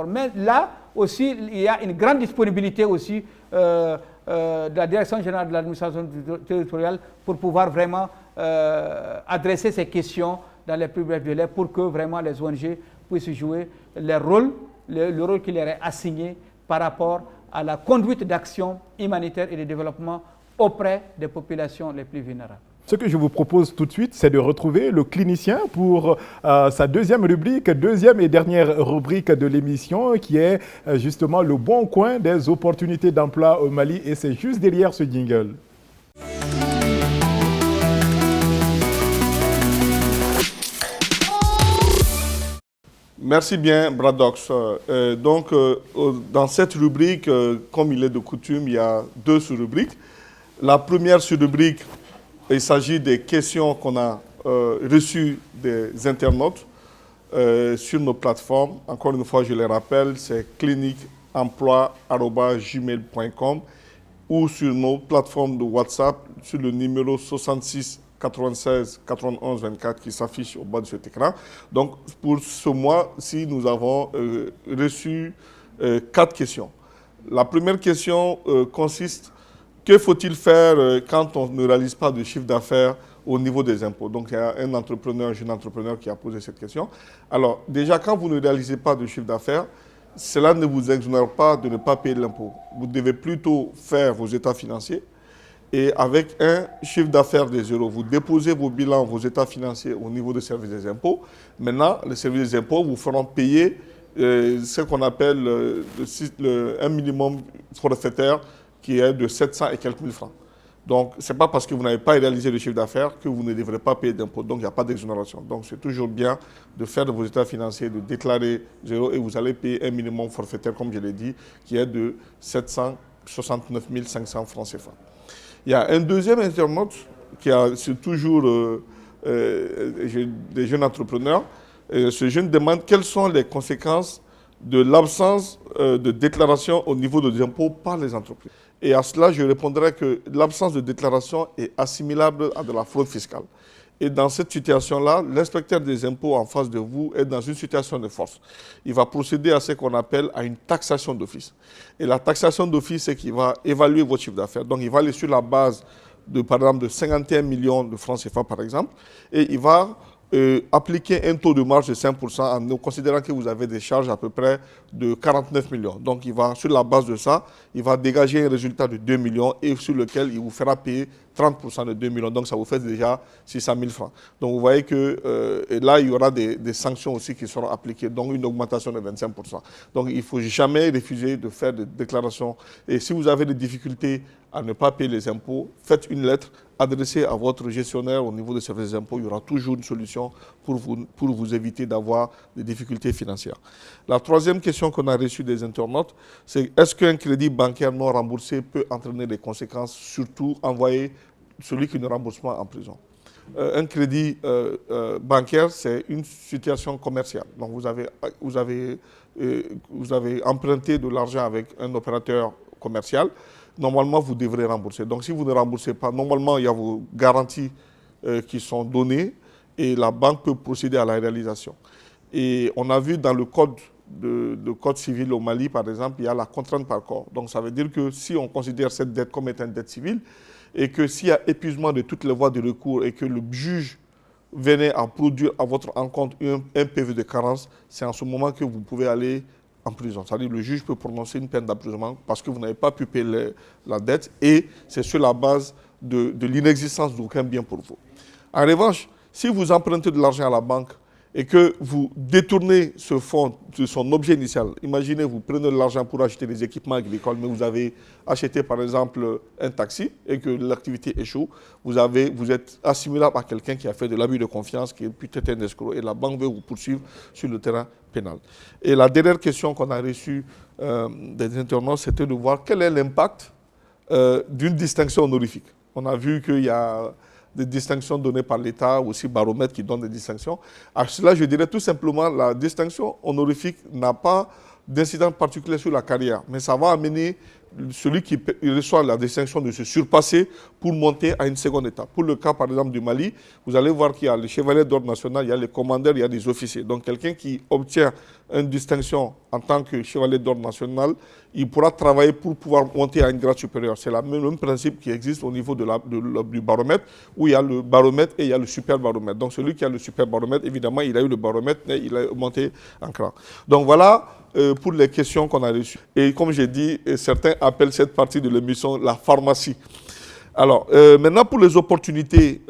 Mais là aussi, il y a une grande disponibilité aussi de la Direction générale de l'administration territoriale pour pouvoir vraiment adresser ces questions dans les plus brefs délais pour que vraiment les ONG puissent jouer le rôle qui leur est assigné par rapport à la conduite d'actions humanitaires et de développement auprès des populations les plus vulnérables. Ce que je vous propose tout de suite, c'est de retrouver le clinicien pour sa deuxième et dernière rubrique de l'émission, qui est justement le bon coin des opportunités d'emploi au Mali. Et c'est juste derrière ce jingle. Merci bien, Bradox. Dans cette rubrique, comme il est de coutume, il y a 2 sous-rubriques. La première sous-rubrique, il s'agit des questions qu'on a reçues des internautes sur nos plateformes. Encore une fois, je les rappelle, c'est cliniqueemploi@gmail.com ou sur nos plateformes de WhatsApp sur le numéro 66 96 91 24 qui s'affiche au bas de cet écran. Donc, pour ce mois-ci, nous avons reçu 4 questions. La première question consiste: que faut-il faire quand on ne réalise pas de chiffre d'affaires au niveau des impôts? Donc, il y a un jeune entrepreneur qui a posé cette question. Alors, déjà, quand vous ne réalisez pas de chiffre d'affaires, cela ne vous exonère pas de ne pas payer de l'impôt. Vous devez plutôt faire vos états financiers et avec un chiffre d'affaires de 0, vous déposez vos bilans, vos états financiers au niveau du service des impôts. Maintenant, le service des impôts vous feront payer ce qu'on appelle un minimum forfaitaire qui est de 700 et quelques mille francs. Donc, ce n'est pas parce que vous n'avez pas réalisé le chiffre d'affaires que vous ne devrez pas payer d'impôts. Donc, il n'y a pas d'exonération. Donc, c'est toujours bien de faire de vos états financiers, de déclarer 0 et vous allez payer un minimum forfaitaire, comme je l'ai dit, qui est de 769 500 francs CFA. Il y a un deuxième internaute c'est toujours des jeunes entrepreneurs. Ce jeune demande quelles sont les conséquences de l'absence de déclaration au niveau des impôts par les entreprises. Et à cela, je répondrai que l'absence de déclaration est assimilable à de la fraude fiscale. Et dans cette situation-là, l'inspecteur des impôts en face de vous est dans une situation de force. Il va procéder à ce qu'on appelle à une taxation d'office. Et la taxation d'office, c'est qu'il va évaluer votre chiffre d'affaires. Donc, il va aller sur la base, par exemple, de 51 millions de francs CFA, par exemple, et il va appliquer un taux de marge de 5% en considérant que vous avez des charges à peu près de 49 millions. Donc, sur la base de ça, il va dégager un résultat de 2 millions et sur lequel il vous fera payer 30% de 2 millions. Donc, ça vous fait déjà 600 000 francs. Donc, vous voyez que là, il y aura des sanctions aussi qui seront appliquées, donc une augmentation de 25%. Donc, il ne faut jamais refuser de faire des déclarations. Et si vous avez des difficultés à ne pas payer les impôts, faites une lettre adressée à votre gestionnaire au niveau des services des impôts. Il y aura toujours une solution pour vous éviter d'avoir des difficultés financières. La troisième question qu'on a reçue des internautes, c'est est-ce qu'un crédit bancaire non remboursé peut entraîner des conséquences, surtout envoyer celui qui ne rembourse pas en prison? Un crédit bancaire, c'est une situation commerciale. Donc vous avez emprunté de l'argent avec un opérateur commercial. Normalement, vous devrez rembourser. Donc, si vous ne remboursez pas, normalement, il y a vos garanties qui sont données et la banque peut procéder à la réalisation. Et on a vu dans le code civil au Mali, par exemple, il y a la contrainte par corps. Donc, ça veut dire que si on considère cette dette comme étant une dette civile et que s'il y a épuisement de toutes les voies de recours et que le juge venait à produire à votre encontre un PV de carence, c'est en ce moment que vous pouvez aller en prison. C'est-à-dire que le juge peut prononcer une peine d'emprisonnement parce que vous n'avez pas pu payer la dette et c'est sur la base de l'inexistence d'aucun bien pour vous. En revanche, si vous empruntez de l'argent à la banque et que vous détournez ce fonds de son objet initial, imaginez, vous prenez de l'argent pour acheter des équipements agricoles, mais vous avez acheté par exemple un taxi et que l'activité échoue, vous êtes assimilable à quelqu'un qui a fait de l'abus de confiance, qui est peut-être un escroc, et la banque veut vous poursuivre sur le terrain pénal. Et la dernière question qu'on a reçue des internautes, c'était de voir quel est l'impact d'une distinction honorifique. On a vu qu'il y a des distinctions données par l'État, aussi Baromètre qui donne des distinctions. À cela, je dirais tout simplement la distinction honorifique n'a pas d'incidence particulière sur la carrière, mais ça va amener celui qui reçoit la distinction de se surpasser pour monter à une seconde étape. Pour le cas, par exemple, du Mali, vous allez voir qu'il y a les chevaliers d'ordre national, il y a les commandeurs, il y a des officiers. Donc, quelqu'un qui obtient une distinction en tant que chevalier d'ordre national, il pourra travailler pour pouvoir monter à une grade supérieure. C'est le même principe qui existe au niveau du baromètre, où il y a le baromètre et il y a le super baromètre. Donc, celui qui a le super baromètre, évidemment, il a eu le baromètre et il a monté en cran. Donc, voilà pour les questions qu'on a reçues. Et comme j'ai dit, certains appellent cette partie de l'émission la pharmacie. Alors, maintenant pour les opportunités,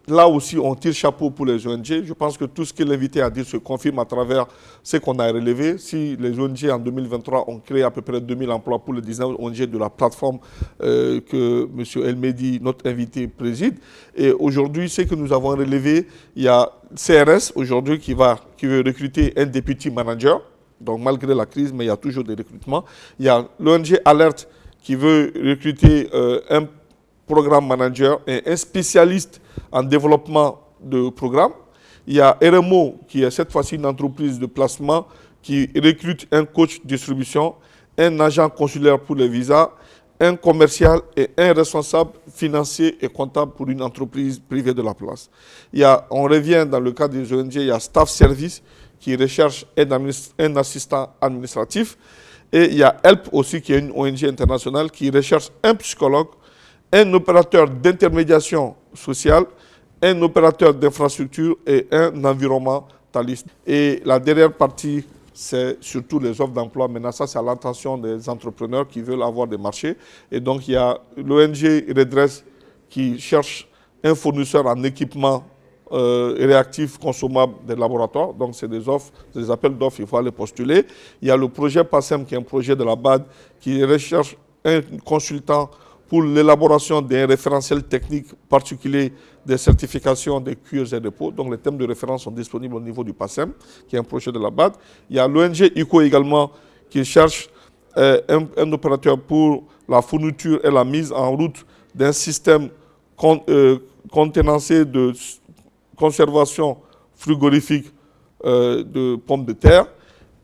là aussi on tire chapeau pour les ONG. Je pense que tout ce que l'invité a dit se confirme à travers ce qu'on a relevé. Si les ONG en 2023 ont créé à peu près 2000 emplois pour les 19 ONG de la plateforme que M. Elmedi, notre invité, préside. Et aujourd'hui, ce que nous avons relevé, il y a CRS aujourd'hui qui veut recruter un deputy manager. Donc malgré la crise, mais il y a toujours des recrutements. Il y a l'ONG Alert qui veut recruter un programme manager et un spécialiste en développement de programmes. Il y a RMO qui est cette fois-ci une entreprise de placement qui recrute un coach distribution, un agent consulaire pour les visas, un commercial et un responsable financier et comptable pour une entreprise privée de la place. On revient dans le cas des ONG, il y a Staff Service qui recherche un assistant administratif. Et il y a HELP aussi, qui est une ONG internationale, qui recherche un psychologue, un opérateur d'intermédiation sociale, un opérateur d'infrastructure et un environnementaliste. Et la dernière partie, c'est surtout les offres d'emploi. Maintenant, ça, c'est à l'intention des entrepreneurs qui veulent avoir des marchés. Et donc, il y a l'ONG Redress qui cherche un fournisseur en équipement réactifs consommables des laboratoires. Donc, c'est des offres, des appels d'offres, il faut aller postuler. Il y a le projet PASSEM, qui est un projet de la BAD, qui recherche un consultant pour l'élaboration d'un référentiel technique particulier des certifications des cures et dépôts. Donc, les thèmes de référence sont disponibles au niveau du PASSEM, qui est un projet de la BAD. Il y a l'ONG ICO également, qui cherche un opérateur pour la fourniture et la mise en route d'un système contenancé de conservation frigorifique de pommes de terre.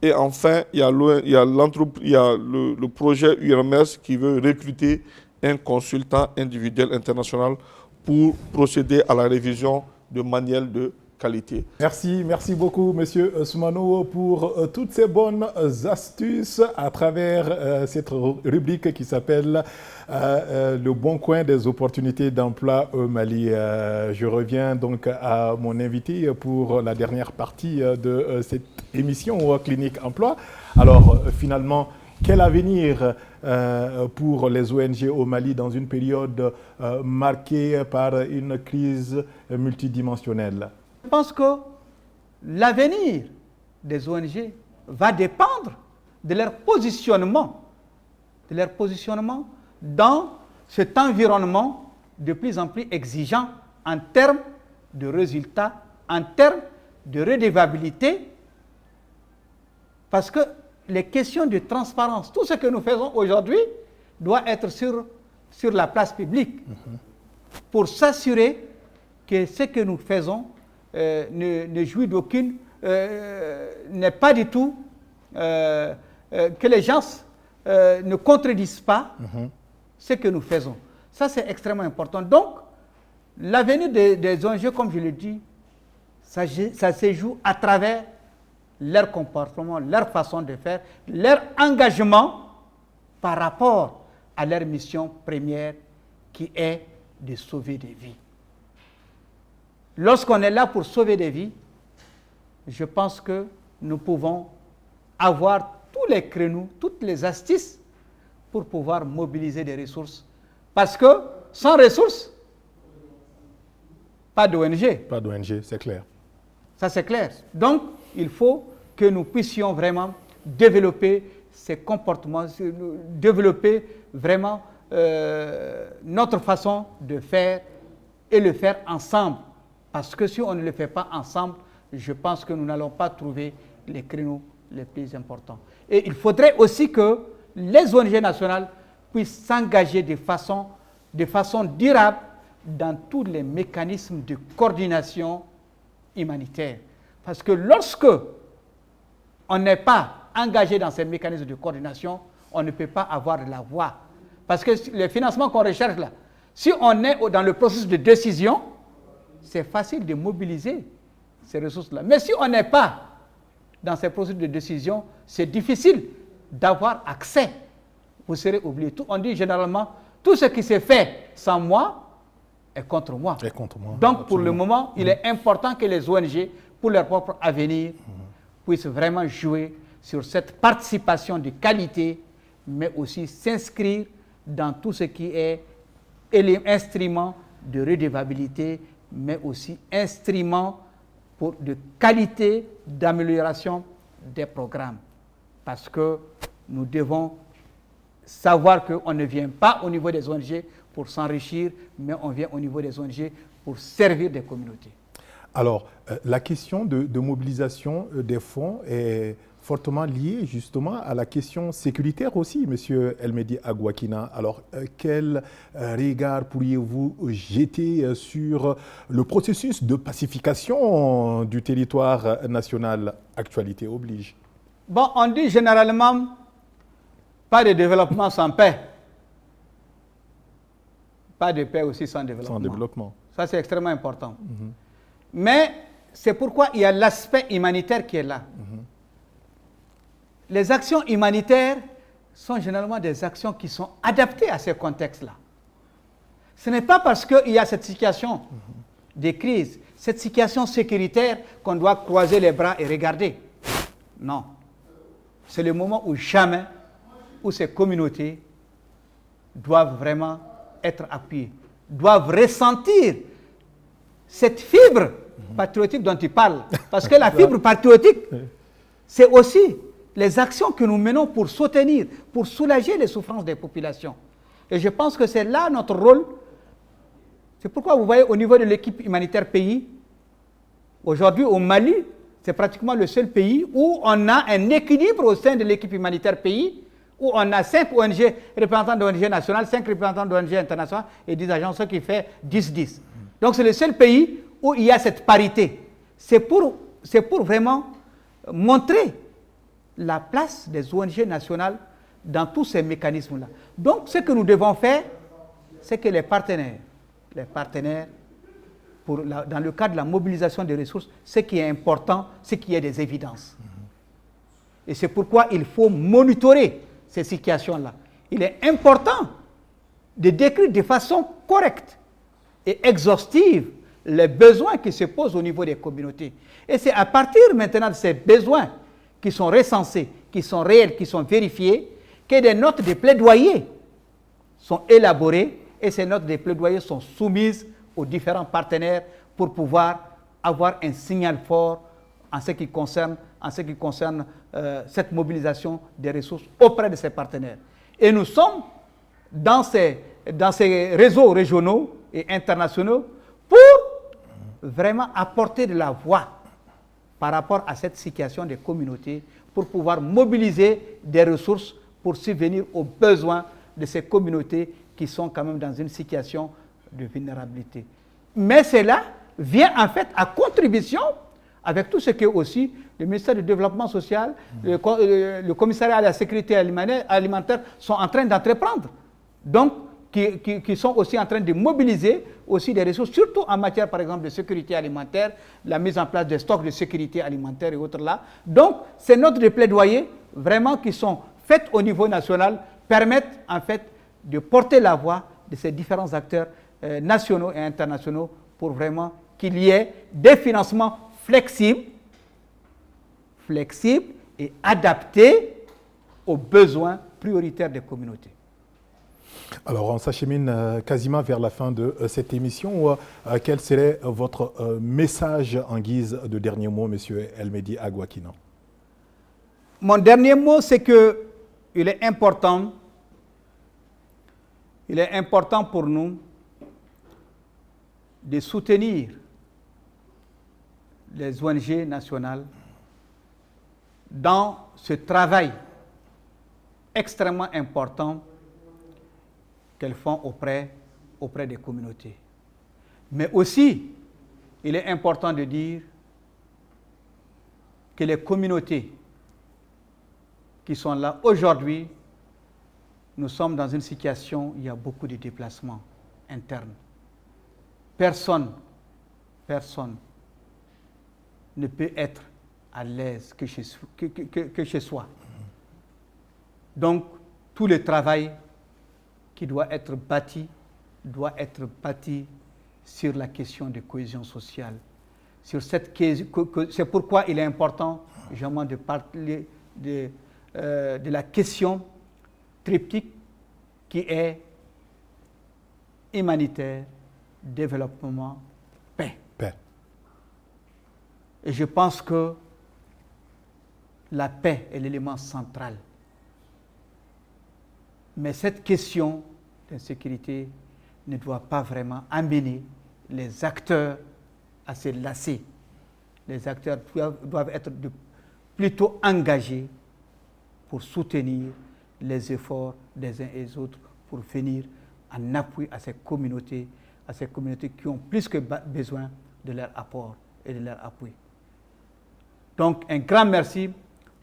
Et enfin, il y a le projet URMS qui veut recruter un consultant individuel international pour procéder à la révision de manuels de qualité. Merci beaucoup, Monsieur Soumano, pour toutes ces bonnes astuces à travers cette rubrique qui s'appelle Le bon coin des opportunités d'emploi au Mali. Je reviens donc à mon invité pour la dernière partie de cette émission Clinique Emploi. Alors, finalement, quel avenir pour les ONG au Mali dans une période marquée par une crise multidimensionnelle? Je pense que l'avenir des ONG va dépendre de leur positionnement dans cet environnement de plus en plus exigeant en termes de résultats, en termes de redevabilité, parce que les questions de transparence, tout ce que nous faisons aujourd'hui doit être sur la place publique pour s'assurer que ce que nous faisons ne jouit d'aucune, n'est pas du tout, que les gens ne contredisent pas ce que nous faisons. Ça, c'est extrêmement important. Donc, l'avenir des ONG, comme je l'ai dit, ça se joue à travers leur comportement, leur façon de faire, leur engagement par rapport à leur mission première qui est de sauver des vies. Lorsqu'on est là pour sauver des vies, je pense que nous pouvons avoir tous les créneaux, toutes les astuces pour pouvoir mobiliser des ressources. Parce que sans ressources, pas d'ONG. Pas d'ONG, c'est clair. Ça, c'est clair. Donc, il faut que nous puissions vraiment développer ces comportements, développer vraiment notre façon de faire et le faire ensemble. Parce que si on ne le fait pas ensemble, je pense que nous n'allons pas trouver les créneaux les plus importants. Et il faudrait aussi que les ONG nationales puissent s'engager de façon durable dans tous les mécanismes de coordination humanitaire. Parce que lorsque on n'est pas engagé dans ces mécanismes de coordination, on ne peut pas avoir de la voix. Parce que le financement qu'on recherche là, si on est dans le processus de décision, c'est facile de mobiliser ces ressources-là. Mais si on n'est pas dans ces processus de décision, c'est difficile d'avoir accès. Vous serez oublié. On dit généralement, tout ce qui s'est fait sans moi est contre moi. Et contre moi. Donc, absolument. Pour le moment, il est important que les ONG, pour leur propre avenir, puissent vraiment jouer sur cette participation de qualité, mais aussi s'inscrire dans tout ce qui est instrument de redevabilité, mais aussi instrument de qualité d'amélioration des programmes. Parce que nous devons savoir qu'on ne vient pas au niveau des ONG pour s'enrichir, mais on vient au niveau des ONG pour servir des communautés. Alors, la question de mobilisation des fonds est fortement liée justement à la question sécuritaire aussi, Monsieur Elmedi Agouakina. Alors, quel regard pourriez-vous jeter sur le processus de pacification du territoire national? Actualité oblige. Bon, on dit généralement pas de développement sans paix. Pas de paix aussi sans développement. Sans développement. Ça, c'est extrêmement important. Mais c'est pourquoi il y a l'aspect humanitaire qui est là. Les actions humanitaires sont généralement des actions qui sont adaptées à ces contextes-là. Ce n'est pas parce qu'il y a cette situation de crise, cette situation sécuritaire qu'on doit croiser les bras et regarder. Non. C'est le moment où jamais, où ces communautés doivent vraiment être appuyées, doivent ressentir cette fibre patriotique dont tu parles. Parce que la fibre patriotique, c'est aussi les actions que nous menons pour soutenir, pour soulager les souffrances des populations. Et je pense que c'est là notre rôle. C'est pourquoi vous voyez au niveau de l'équipe humanitaire pays, aujourd'hui au Mali, c'est pratiquement le seul pays où on a un équilibre au sein de l'équipe humanitaire pays, où on a 5 ONG, représentants d'ONG nationales, 5 représentants d'ONG internationales et 10 agences, ce qui fait 10-10. Donc c'est le seul pays où il y a cette parité. C'est pour vraiment montrer la place des ONG nationales dans tous ces mécanismes-là. Donc ce que nous devons faire, c'est que les partenaires dans le cadre de la mobilisation des ressources, ce qui est important, c'est qu'il y ait des évidences. Et c'est pourquoi il faut monitorer ces situations-là. Il est important de décrire de façon correcte et exhaustive les besoins qui se posent au niveau des communautés. Et c'est à partir maintenant de ces besoins qui sont recensés, qui sont réels, qui sont vérifiés, que des notes de plaidoyer sont élaborées et ces notes de plaidoyer sont soumises aux différents partenaires pour pouvoir avoir un signal fort en ce qui concerne cette mobilisation des ressources auprès de ces partenaires. Et nous sommes dans ces réseaux régionaux et internationaux pour vraiment apporter de la voix par rapport à cette situation des communautés, pour pouvoir mobiliser des ressources pour subvenir aux besoins de ces communautés qui sont quand même dans une situation de vulnérabilité. Mais cela vient en fait à contribution avec tout ce que aussi le ministère du Développement social, le commissariat à la sécurité alimentaire sont en train d'entreprendre. Donc, qui sont aussi en train de mobiliser aussi des ressources, surtout en matière, par exemple, de sécurité alimentaire, la mise en place des stocks de sécurité alimentaire et autres là. Donc, ces notes de plaidoyer, vraiment, qui sont faites au niveau national, permettent, en fait, de porter la voix de ces différents acteurs nationaux et internationaux pour vraiment qu'il y ait des financements flexibles et adaptés aux besoins prioritaires des communautés. Alors, on s'achemine quasiment vers la fin de cette émission. Quel serait votre message en guise de dernier mot, M. El-Mehdi Agouakina? Mon dernier mot, c'est qu'il est important pour nous de soutenir les ONG nationales dans ce travail extrêmement important qu'elles font auprès des communautés. Mais aussi, il est important de dire que les communautés qui sont là aujourd'hui, nous sommes dans une situation où il y a beaucoup de déplacements internes. Personne ne peut être à l'aise que chez soi. Donc, tout le travail qui doit être bâti sur la question de cohésion sociale. C'est pourquoi il est important, justement, de parler de la question triptyque qui est humanitaire, développement, paix. Et je pense que la paix est l'élément central. Mais cette question d'insécurité ne doit pas vraiment amener les acteurs à se lasser. Les acteurs doivent être plutôt engagés pour soutenir les efforts des uns et des autres pour venir en appui à ces communautés qui ont plus que besoin de leur apport et de leur appui. Donc, un grand merci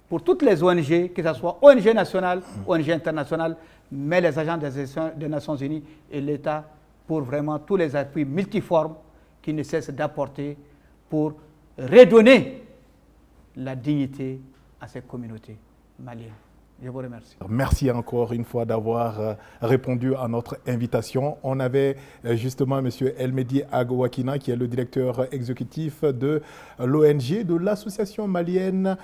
pour toutes les ONG, que ce soit ONG nationales, ONG internationales, mais les agents des Nations Unies et l'État pour vraiment tous les appuis multiformes qui ne cessent d'apporter pour redonner la dignité à ces communautés maliennes. Je vous remercie. Merci encore une fois d'avoir répondu à notre invitation. On avait justement M. El-Mehdi Agouakina, qui est le directeur exécutif de l'ONG, de l'Association malienne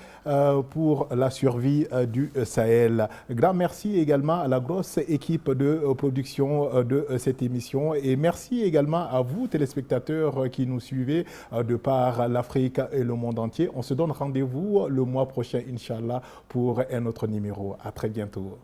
pour la survie du Sahel. Grand merci également à la grosse équipe de production de cette émission. Et merci également à vous, téléspectateurs, qui nous suivez de par l'Afrique et le monde entier. On se donne rendez-vous le mois prochain, Inch'Allah, pour un autre numéro. À très bientôt.